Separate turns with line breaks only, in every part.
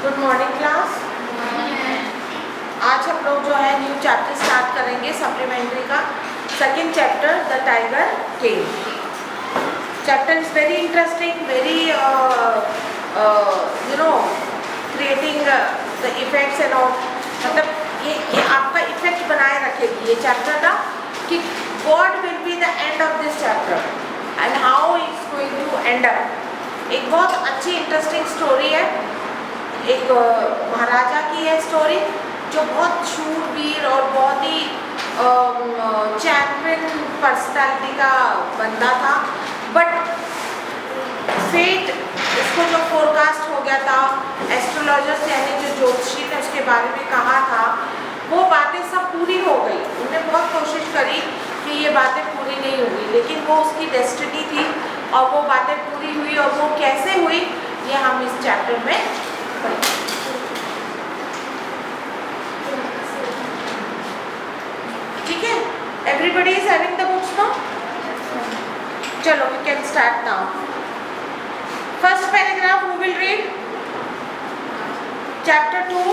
Good morning class. आज हम लोग जो है न्यू चैप्टर स्टार्ट करेंगे सप्लीमेंट्री का second chapter the tiger king. Chapter is very interesting, very creating the effects and all. मतलब ये आपका इफेक्ट बनाए रखेगी ये चैप्टर ना कि what will be the end of this chapter and how it's going to end up. एक बहुत अच्छी इंटरेस्टिंग स्टोरी है, एक महाराजा की है स्टोरी जो बहुत शूरवीर और बहुत ही चैंपियन पर्सनालिटी का बंदा था। बट फेट इसको जो फोरकास्ट हो गया था, एस्ट्रोलॉजर्स यानी जो ज्योतिषी ने उसके बारे में कहा था, वो बातें सब पूरी हो गई। उन्होंने बहुत कोशिश करी कि ये बातें पूरी नहीं होगी, लेकिन वो उसकी डेस्टिनी थी और वो बातें पूरी हुई। और वो कैसे हुई ये हम इस चैप्टर में पढ़ेंगे। ठीक है, everybody is having the books now? चलो we can start now. First paragraph who will read? Chapter 2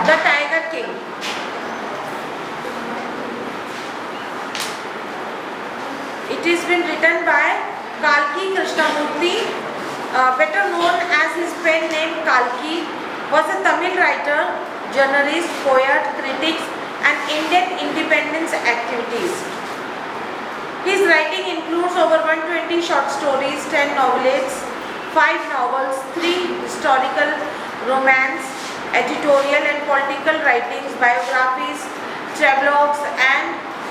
the tiger king. It is been written by Kalki Krishnamurthy, better known as his pen name Kalki, was a Tamil writer, journalist, poet, critic, and Indian independence activities. His writing includes over 120 short stories, 10 novelettes, 5 novels, 3 historical romance, editorial and political writings, biographies, travelogues, and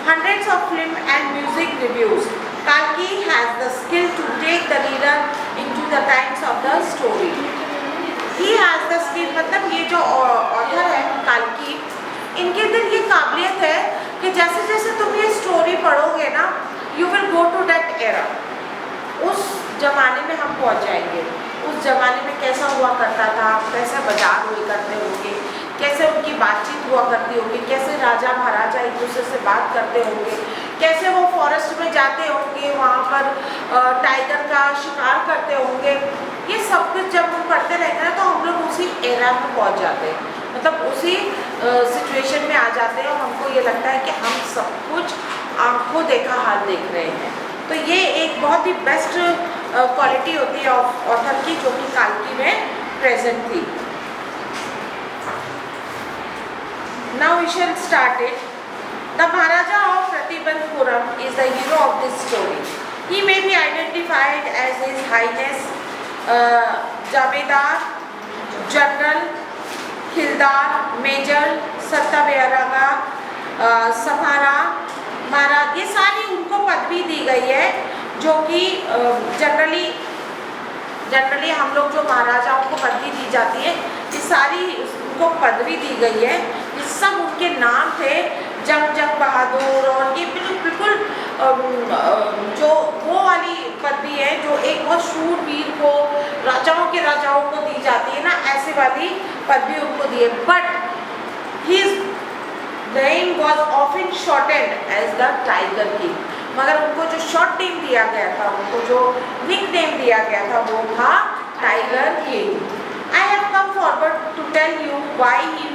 hundreds of film and music reviews. Kalki has the skill to take the reader into the times of the story. He has the skill, मतलब ये जो author है काल्की, इनके अंदर ये काबिलियत है कि जैसे जैसे तुम ये स्टोरी पढ़ोगे ना, you will go to that era. उस जमाने में हम पहुंच जाएंगे। उस जमाने में कैसा हुआ करता था, कैसे बाजार हुए करते होंगे, कैसे उनकी बातचीत हुआ करती होगी, कैसे राजा महाराजा एक दूसरे से बात करते होंगे, कैसे वो फॉरेस्ट में जाते होंगे, वहाँ पर टाइगर का शिकार करते होंगे। ये सब कुछ जब हम पढ़ते रहेंगे ना तो हम लोग उसी एरा में पहुँच जाते हैं, मतलब उसी सिचुएशन में आ जाते हैं और हमको ये लगता है कि हम सब कुछ आंखों देखा हाल देख रहे हैं। तो ये एक बहुत ही बेस्ट क्वालिटी होती है ऑथर की, जो कि काल्की में प्रेजेंट थी। Now we shall start it. The Maharaja of Pratibandhupuram is the hero of this story. He may be identified as His Highness Jamedar, General, Hildar, Major, Sattavayaraga, Samara, महाराज, ये सारी उनको पदवी दी गई है जो कि जनरली हम लोग जो महाराजाओं को पदवी दी जाती है, ये सारी उनको पदवी दी गई है। ये सब उनके नाम थे, जंग बहादुर, और ये बिल्कुल जो वो वाली पदवी है जो एक बहुत शूरवीर को, राजाओं को दी जाती है ना, ऐसे वाली पदवी उनको दी है। But his name was often shortened as the Tiger King. मगर उनको जो शॉर्ट नेम दिया गया था, उनको जो निक नेम दिया गया था, वो था tiger king. I have come forward to tell you why he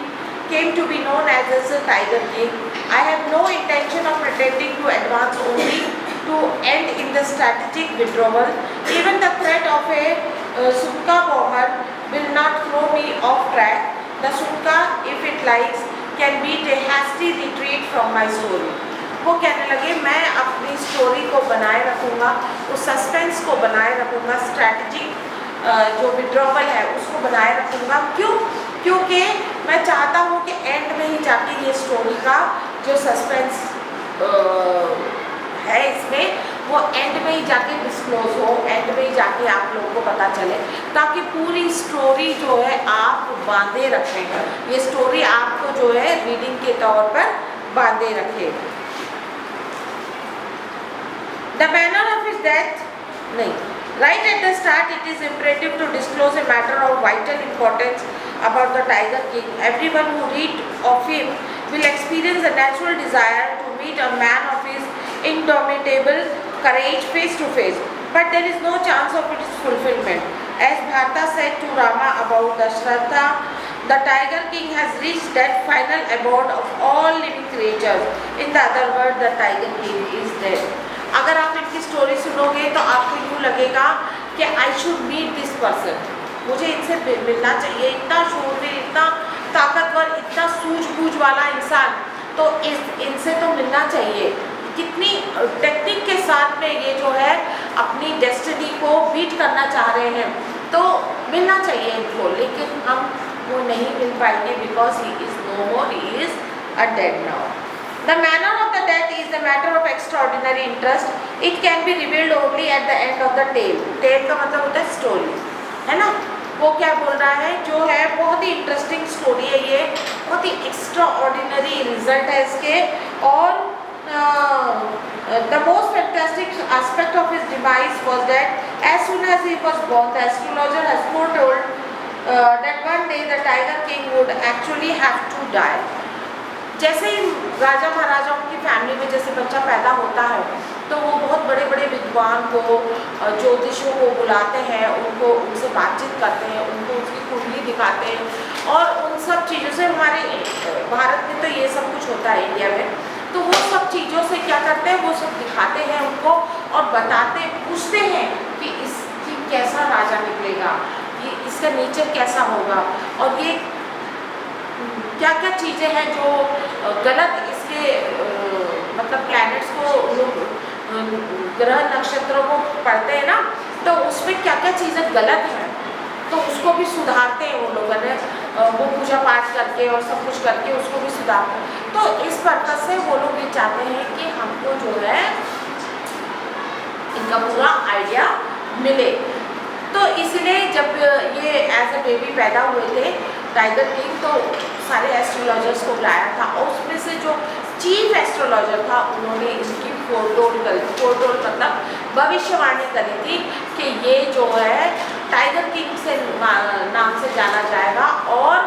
came to be known as the Tiger King. I have no intention of pretending to advance only to end in the strategic withdrawal. Even the threat of a Sukha bomber will not throw me off track. The Sukha, if it likes, can beat a hasty retreat from my story. वो कहने लगे मैं अपनी story को बनाए रखूँगा, उस suspense को बनाए रखूँगा, स्ट्रैटेजिक जो विड्रॉवल है उसको बनाए रखूँगा। क्यों? क्योंकि मैं चाहता हूँ कि एंड में ही जाके ये स्टोरी का जो सस्पेंस है इसमें, वो एंड में ही जाके डिस्क्लोज हो, एंड में ही जाके आप लोगों को पता चले, ताकि पूरी स्टोरी जो है आप बांधे रखें। ये स्टोरी आपको जो है रीडिंग के तौर पर बांधे रखे। The manner of his death, नहीं, right at the start it is imperative to disclose a matter of vital importance about the Tiger King. Everyone who read of him will experience a natural desire to meet a man of his indomitable courage face to face, but there is no chance of its fulfillment. As Bharata said to Rama about Dashratha, the Tiger King has reached that final abode of all living creatures. In the other word, the Tiger King is dead. अगर आप इनकी story सुनोगे तो आपको यूँ लगेगा कि I should meet this person, मुझे इनसे मिलना चाहिए, इतना शूरवीर, इतना ताकतवर, इतना सूझबूझ वाला इंसान, तो इनसे तो मिलना चाहिए। कितनी टेक्निक के साथ में ये जो है अपनी डेस्टिनी को बीट करना चाह रहे हैं, तो मिलना चाहिए इनको, लेकिन हम वो नहीं मिल पाएंगे because he is no more, he is a dead now. The manner of the death is the matter of extraordinary interest. It can be revealed only at the end of the tale. Tale का मतलब होता है story, है ना। वो क्या बोल रहा है, जो है बहुत ही इंटरेस्टिंग स्टोरी है ये, बहुत ही एक्स्ट्रा ऑर्डिनरी रिजल्ट है इसके। और the most fantastic aspect of his demise was that as soon as he was born, the astrologer has foretold that one day the Tiger King would actually have to die. जैसे ही राजा महाराजाओं की family में जैसे बच्चा पैदा होता है तो वो बहुत बड़े बड़े विद्वान को, ज्योतिषों को बुलाते हैं, उनको उनसे बातचीत करते हैं, उनको उसकी कुंडली दिखाते हैं, और उन सब चीज़ों से, हमारे भारत में तो ये सब कुछ होता है इंडिया में, तो वो सब चीज़ों से क्या करते हैं, वो सब दिखाते हैं उनको और बताते, पूछते हैं कि इसकी कैसा राजा निकलेगा, ये इसका नेचर कैसा होगा, और ये क्या क्या चीज़ें हैं जो गलत इसके मतलब प्लैनेट्स को लोग ग्रह नक्षत्रों को पढ़ते हैं ना, तो उसमें क्या क्या चीज़ें गलत हैं, तो उसको भी सुधारते हैं वो लोगों ने, वो पूजा पाठ करके और सब कुछ करके उसको भी सुधारते हैं। तो इस पर्पज से वो लोग ये चाहते हैं कि हमको जो है इनका पूरा आइडिया मिले। तो इसलिए जब ये एज अ बेबी पैदा हुए थे टाइगर किंग, तो सारे एस्ट्रोलॉजर्स को बुलाया था, और उसमें से जो चीफ एस्ट्रोलॉजर था उन्होंने इसकी फोरटोल मतलब भविष्यवाणी करी थी कि ये जो है टाइगर किंग से नाम से जाना जाएगा और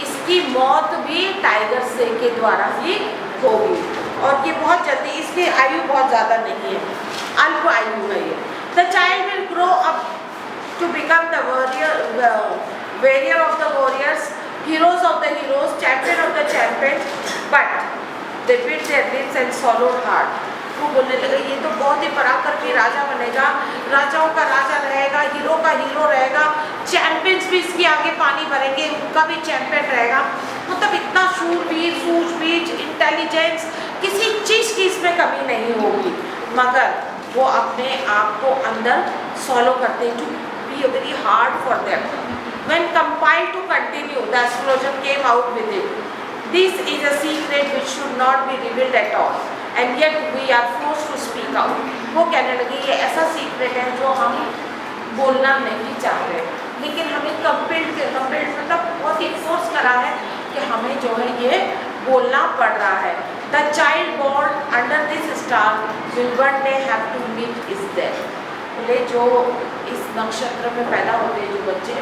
इसकी मौत भी टाइगर से के द्वारा ही होगी, और ये बहुत जल्दी, इसकी आयु बहुत ज़्यादा नहीं है, अल्प आयु है ये। The child will grow up to become the warrior of the warriors, heroes of the heroes, champion of the champions, but they bit their lips and swallowed hard. वो बोलने लगे ये तो बहुत ही पराक्रमी राजा बनेगा, राजाओं का राजा रहेगा, हीरो का हीरो रहेगा, चैंपियंस भी इसके आगे पानी भरेंगे, उनका भी चैंपियन रहेगा, मतलब इतना शूरवीर, सूझबूझ, इंटेलिजेंस, किसी चीज़ की इसमें कमी नहीं होगी, मगर वो अपने आप को अंदर सॉलो करते हैं, very hard for them. When compelled to continue, the astrologer came out with it. This is a secret which should not be revealed at all, and yet we are forced to speak out. वो कहने लगे ये ऐसा secret है जो हम बोलना नहीं चाहते, लेकिन हमें कंपेल्ड मतलब बहुत ही फोर्स करा है कि हमें जो है ये बोलना पड़ रहा है। The child born under this star will one day have to meet his death. बोले जो इस नक्षत्र में पैदा होते हैं जो बच्चे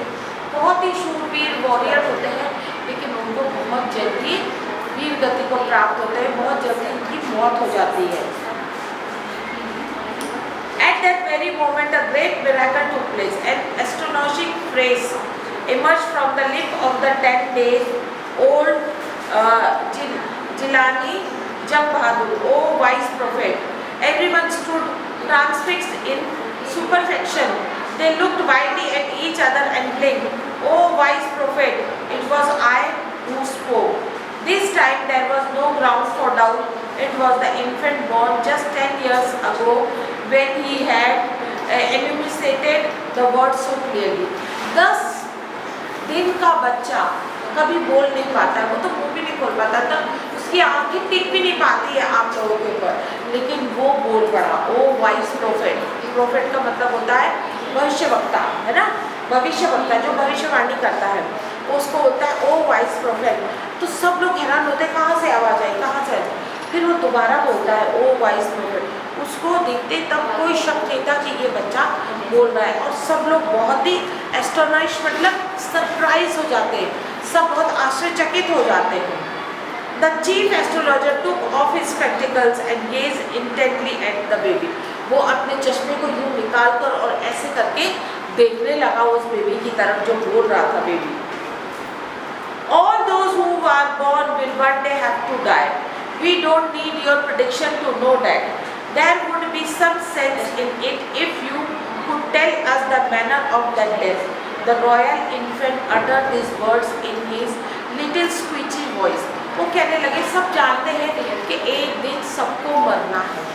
बहुत ही शूरवीर वॉरियर होते हैं, लेकिन उनको बहुत जल्दी वीर गति को प्राप्त होते हैं, बहुत जल्दी उनकी मौत हो जाती है। At that very moment, a great miracle took place. An astonishing phrase emerged from the lip of the 10-day-old Jilani Jang Bahadur, O wise prophet. Everyone stood transfixed in superfection. They looked wildly at each other and blinked. Oh wise prophet, it was I who spoke. This time there was no ground for doubt. It was the infant born just 10 years ago when he had enunciated the words so clearly. 10 दिन का बच्चा कभी बोल नहीं पाता, वो तो मुंह भी नहीं खोल पाता था, उसकी आंखें टिक भी नहीं पाती है आप लोगों के ऊपर, लेकिन वो बोल पड़ा। ओ वाइस प्रोफेट, प्रोफेट का मतलब होता है भविष्यवक्ता, है ना, भविष्यवक्ता जो भविष्यवाणी करता है उसको होता है ओ वाइस प्रोफेट। तो सब लोग हैरान होते हैं कहाँ से आवाज़ आई, कहाँ से आई, फिर वो दोबारा बोलता है ओ वाइस प्रोफेट। उसको देखते तब कोई शक नहीं था कि ये बच्चा बोल रहा है, और सब लोग बहुत ही एस्टोनिश मतलब सरप्राइज हो जाते हैं, सब बहुत आश्चर्यचकित हो जाते हैं। The chief astrologer took off his spectacles and gazed intently at the baby. वो अपने चश्मे को यूँ निकाल कर और ऐसे करके देखने लगा उस बेबी की तरफ जो बोल रहा था baby. All those who are born will one day have to die. We don't need your prediction to know that. There would be some sense in it if you could tell us the manner of that death. The royal infant uttered these words in his little squeaky voice. वो कहने लगे सब जानते हैं कि एक दिन सबको मरना है,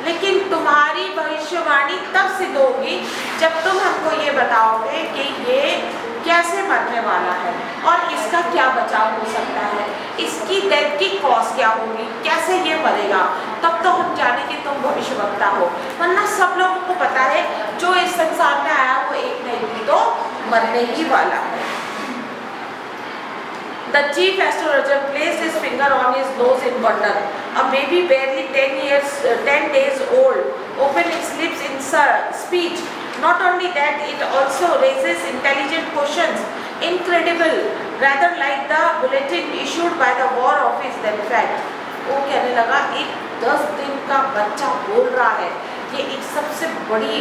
लेकिन तुम्हारी भविष्यवाणी तब सिद्ध होगी जब तुम हमको ये बताओगे कि ये कैसे मरने वाला है और इसका क्या बचाव हो सकता है, इसकी डेथ की कॉज क्या होगी, कैसे ये मरेगा, तब तो हम जाने कि तुम भविष्यवक्ता हो। वरना सब लोगों को पता है जो इस संसार में आया वो एक नहीं तो मरने ही वाला है। The chief astrologer placed his finger on his nose in wonder. A baby barely 10 days old opened its lips in speech. Not only that, it also raises intelligent questions. Incredible, rather like the bulletin issued by the War Office than fact. वो कहने लगा एक 10 दिन का बच्चा बोल रहा है, ये एक सबसे बड़ी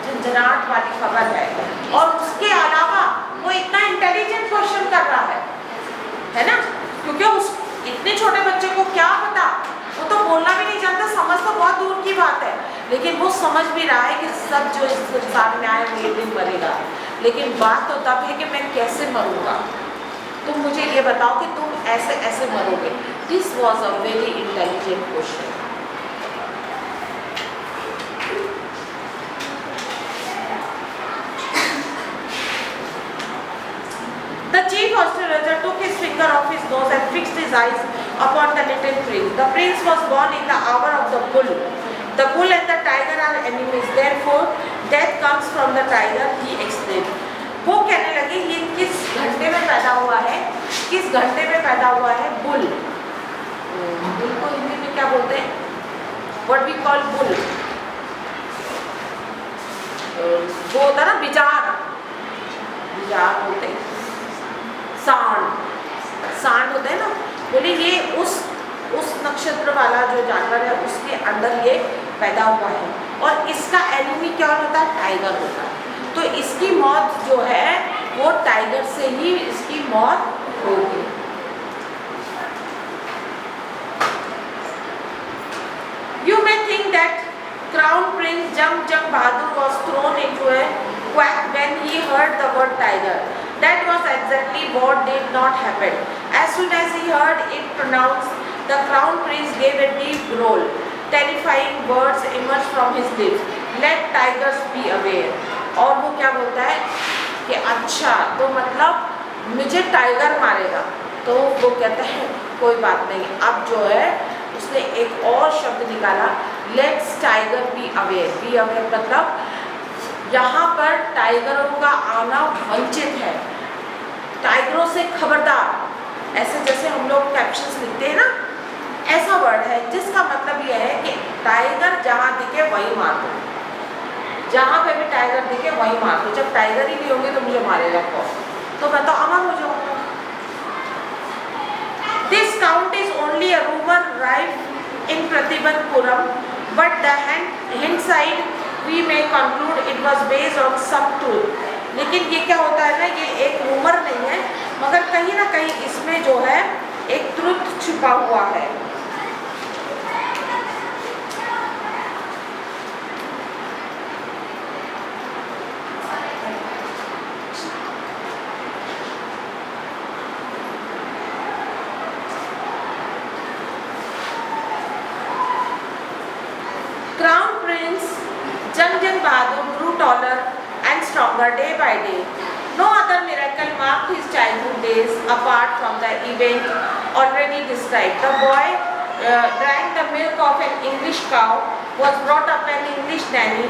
झंझनाहट वाली खबर है, और उसके अलावा वो इतना इंटेलिजेंट क्वेश्चन कर रहा है ना, क्योंकि उस इतने छोटे बच्चे को क्या पता, वो तो बोलना भी नहीं जानता, समझ तो बहुत दूर की बात है, लेकिन वो समझ भी रहा है कि सब जो इस संसार में आए वो एक दिन मरेगा। लेकिन बात तो तब है कि मैं कैसे मरूंगा, तुम मुझे ये बताओ कि तुम ऐसे ऐसे मरोगे। This was a very intelligent question. The chief astrologer took his finger off his nose and fixed his eyes upon the little prince. The prince was born in the hour of the bull. The bull and the tiger are enemies. Therefore, death comes from the tiger. He exclaimed. वो कहने लगे ये किस घंटे में पैदा हुआ है, किस घंटे में पैदा हुआ है बुल। बुल को हिंदी में क्या बोलते हैं? What we call bull. वो होता ना बिजार, बिजार बोलते हैं। सांड होते हैं ना, बोले ये उस नक्षत्र वाला जो जानवर है उसके अंदर ये पैदा हुआ है, और इसका एनिमी क्या होता है? टाइगर होता है। तो इसकी मौत जो है वो टाइगर से ही इसकी मौत होगी। You may think that Crown Prince Jung Bahadur was thrown into a quack when he heard the word tiger. That was exactly what did not happen. As soon as he heard it pronounced, the Crown Prince gave a deep growl. Terrifying words emerged from his lips. Let tigers be aware. और वो क्या बोलता है कि अच्छा तो मतलब मुझे टाइगर मारेगा, तो वो कहता है कोई बात नहीं। अब जो है उसने एक और शब्द निकाला, let's tiger be aware. Be aware मतलब यहाँ पर टाइगरों का आना वंचित है, टाइगरों से खबरदार। ऐसे जैसे हम लोग कैप्शंस लिखते हैं ना, ऐसा वर्ड है जिसका मतलब यह है कि टाइगर जहाँ दिखे वहीं मार दो, जहाँ पे भी टाइगर दिखे वहीं मार दो। जब टाइगर ही नहीं होंगे तो मुझे मारेगा कौन, तो मैं तो अमर हो जाऊंगा। This count is only a rumor rife in Pratibandpuram, but the hindsight we may conclude it was based on some truth. लेकिन ये क्या होता है ना, ये एक रूमर नहीं है, मगर कहीं ना कहीं इसमें जो है एक ट्रुथ छुपा हुआ है। Crown Prince Jung Bahadur grew taller and stronger day by day. No other miracle marked his childhood days apart from the event already described. The boy drank the milk of an English cow, was brought up an English nanny,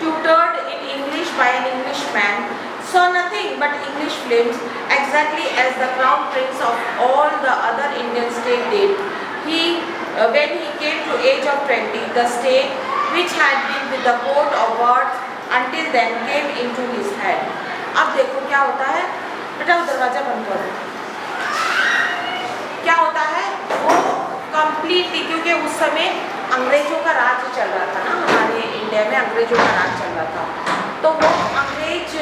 tutored in English by an Englishman, saw nothing but English films, exactly as the Crown Prince of all the other Indian states did. When he came to age of 20, the state, which had been with the court of words until then, came into his head. अब देखो क्या होता है, बेटा दरवाजा बंद करो। क्या होता है वो कंप्लीटली, क्योंकि उस समय अंग्रेजों का राज चल रहा था ना, हमारे इंडिया में अंग्रेजों का राज चल रहा था, तो वो अंग्रेज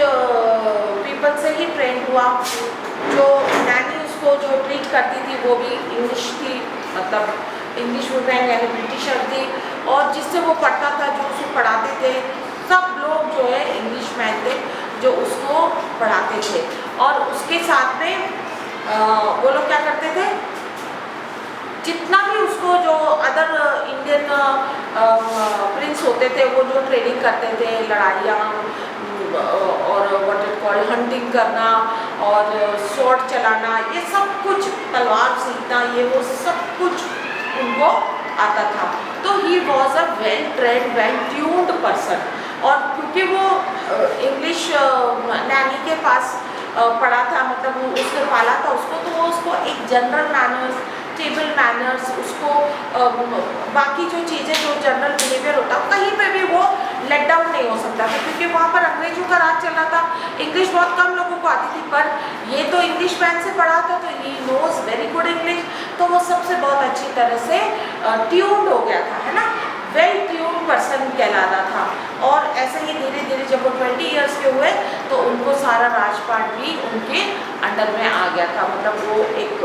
पीपल से ही ट्रेन हुआ। जो नैनी उसको जो ट्रीट करती थी वो भी इंग्लिश थी, मतलब इंग्लिश वुमेन यानी ब्रिटिशर थी, और जिससे वो पढ़ता था, जो उसको पढ़ाते थे, सब लोग जो है इंग्लिश मैन थे जो उसको पढ़ाते थे। और उसके साथ में वो लोग क्या करते थे, जितना भी उसको जो अदर इंडियन प्रिंस होते थे वो जो ट्रेनिंग करते थे, लड़ाइयाँ और व्हाट इट कॉल्ड हंटिंग करना और स्वॉर्ड चलाना, ये सब कुछ, तलवार सीखना, ये वो सब कुछ उनको आता था। तो he was a well trained, well tuned person. और क्योंकि वो इंग्लिश नैनी के पास पढ़ा था, मतलब उसने पाला था उसको, तो वो उसको एक जनरल मैनर्स, टेबल मैनर्स, उसको बाकी जो चीज़ें, जो जनरल बिहेवियर होता है, कहीं पे भी वो लेट डाउन नहीं हो सकता था, क्योंकि वहाँ पर अंग्रेजों का राज चल रहा था। इंग्लिश बहुत कम लोगों को आती थी, पर ये तो इंग्लिश मैन से पढ़ा था, तो he knows very good English, तो वो सबसे बहुत अच्छी तरह से ट्यून्ड हो गया था, है ना, वेल ट्यून्ड पर्सन कहलाता था। और ऐसे ही धीरे धीरे जब वो 20 ईयर्स के हुए तो उनको सारा राजपाट भी उनके अंडर में आ गया था, मतलब वो एक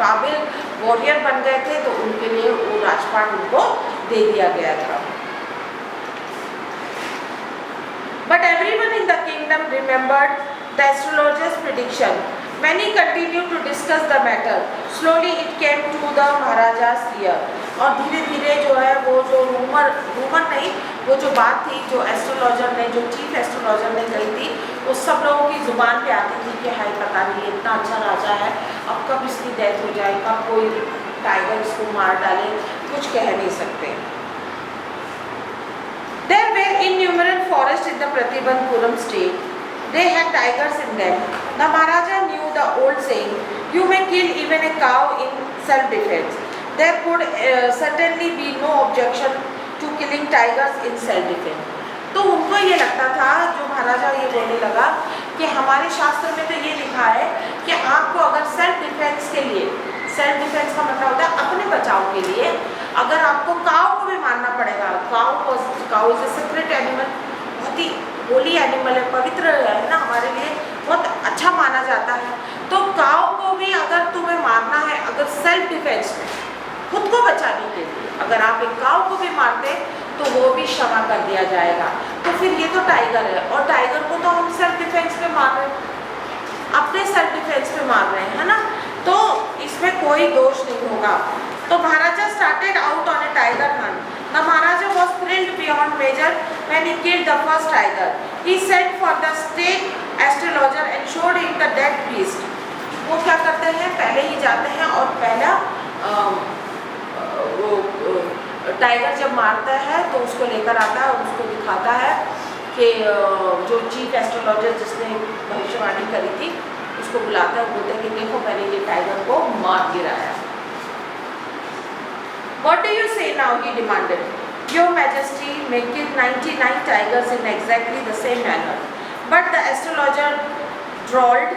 काबिल वॉरियर बन गए थे, तो उनके लिए वो राजपाट उनको दे दिया गया था। But everyone in the kingdom remembered the astrologer's prediction. Many continued to discuss the matter. Slowly it came to the Maharaja's ear. और धीरे धीरे जो है वो जो रूमर नहीं, वो जो बात थी, जो एस्ट्रोलॉजर ने, जो चीफ एस्ट्रोलॉजर ने कही थी, वो सब लोगों की ज़ुबान पे आती थी कि हाय पता नहीं इतना अच्छा राजा है, अब कब इसकी डेथ हो जाए, कब कोई टाइगर इसको मार डाले, कुछ कह नहीं सकते। There were innumerable forests in the Pratibandpuram state. They had tigers in them. The Maharaja knew the old saying, "You may kill even a cow in self-defense." There could certainly be no objection to killing tigers in self-defense. तो उनको ये लगता था, जो महाराजा ये बोलने लगा कि हमारे शास्त्र में तो ये लिखा है कि आपको अगर सेल्फ डिफेंस के लिए, सेल्फ डिफेंस का मतलब होता है अपने बचाव के लिए, अगर आपको काऊ को भी मारना पड़ेगा, काऊ इज ए सेक्रेट एनिमल, बहुत ही होली एनिमल है, पवित्र है ना, हमारे लिए बहुत अच्छा माना जाता है, तो काऊ को भी अगर तुम्हें मारना है, अगर सेल्फ डिफेंस में, खुद को बचाने के लिए, अगर आप एक काऊ को भी मारते तो वो भी क्षमा कर दिया जाएगा। तो फिर ये तो टाइगर है, और टाइगर को तो हम सेल्फ डिफेंस पे मार रहे हैं, अपने सेल्फ डिफेंस पे मार रहे हैं, है ना, तो इसमें कोई दोष नहीं होगा। तो महाराजा started out on a tiger hunt. The Maharaja was thrilled beyond measure when he killed the first tiger. He sent for the state astrologer and showed him the dead beast. वो क्या करते हैं, पहले ही जाते हैं और पहला टाइगर जब मारता है तो उसको लेकर आता है और उसको दिखाता है कि जो चीफ एस्ट्रोलॉजर जिसने भविष्यवाणी करी थी उसको बुलाता है, बोलते हैं कि देखो मैंने ये टाइगर को मार गिराया। What do you say now? He demanded. Your Majesty may kill 99 tigers in exactly the same manner. But the astrologer drawled,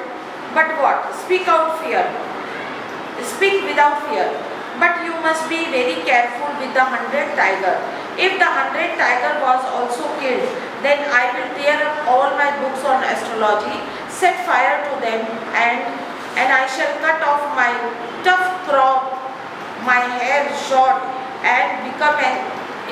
but what? Speak out fear. Speak without fear. But you must be very careful with the 100th tiger. If the 100th tiger was also killed, then I will tear up all my books on astrology, set fire to them, and I shall cut off my tough crop, my hair short, and become an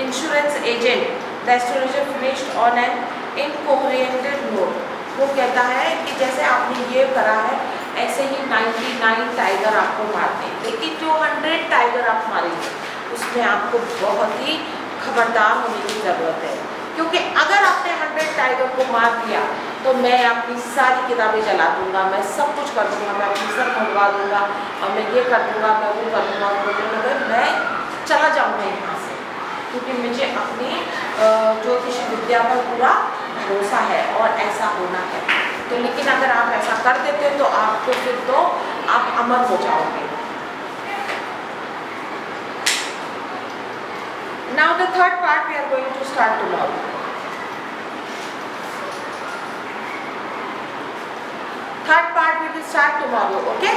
insurance agent. The astrologer finished on an incoherent note. वो कहता है कि जैसे आपने ये करा है ऐसे ही 99 टाइगर आपको मारते हैं, लेकिन जो 100 टाइगर आप मारेंगे उसमें आपको बहुत ही खबरदार होने की ज़रूरत है, क्योंकि अगर आपने 100 टाइगर को मार दिया तो मैं अपनी सारी किताबें जला दूंगा, मैं सब कुछ कर दूंगा, मैं अपनी सर मंगवा दूंगा और मैं ये कर दूंगा, मैं वो कर दूंगा, मैं चला जाऊँगा यहाँ से, क्योंकि मुझे अपनी ज्योतिष विद्या पर पूरा भरोसा है और ऐसा होना है। तो लेकिन अगर आप ऐसा कर देते तो आपको फिर तो आप अमर हो जाओगे। Now the third part we are going to start tomorrow. Third part we will start tomorrow, okay?